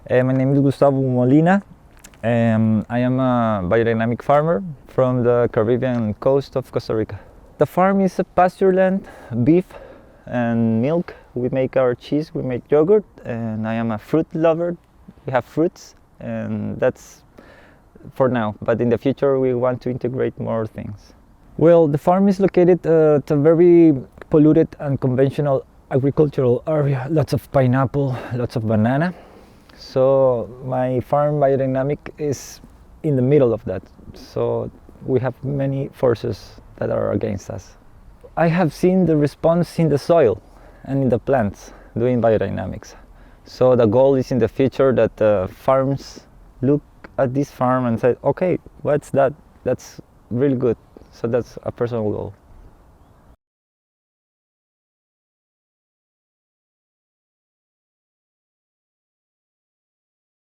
My name is Gustavo Molina. I am a biodynamic farmer from the Caribbean coast of Costa Rica. The farm is a pasture land, beef and milk. We make our cheese, we make yogurt, and I am a fruit lover. We have fruits, and that's for now. But in the future, we want to integrate more things. Well, the farm is located at a very polluted and conventional agricultural area. Lots of pineapple, lots of banana. So my farm Biodynamic is in the middle of that. So we have many forces that are against us. I have seen the response in the soil and in the plants doing biodynamics. So the goal is in the future that farms look at this farm and say, okay, what's that? That's really good. So that's a personal goal.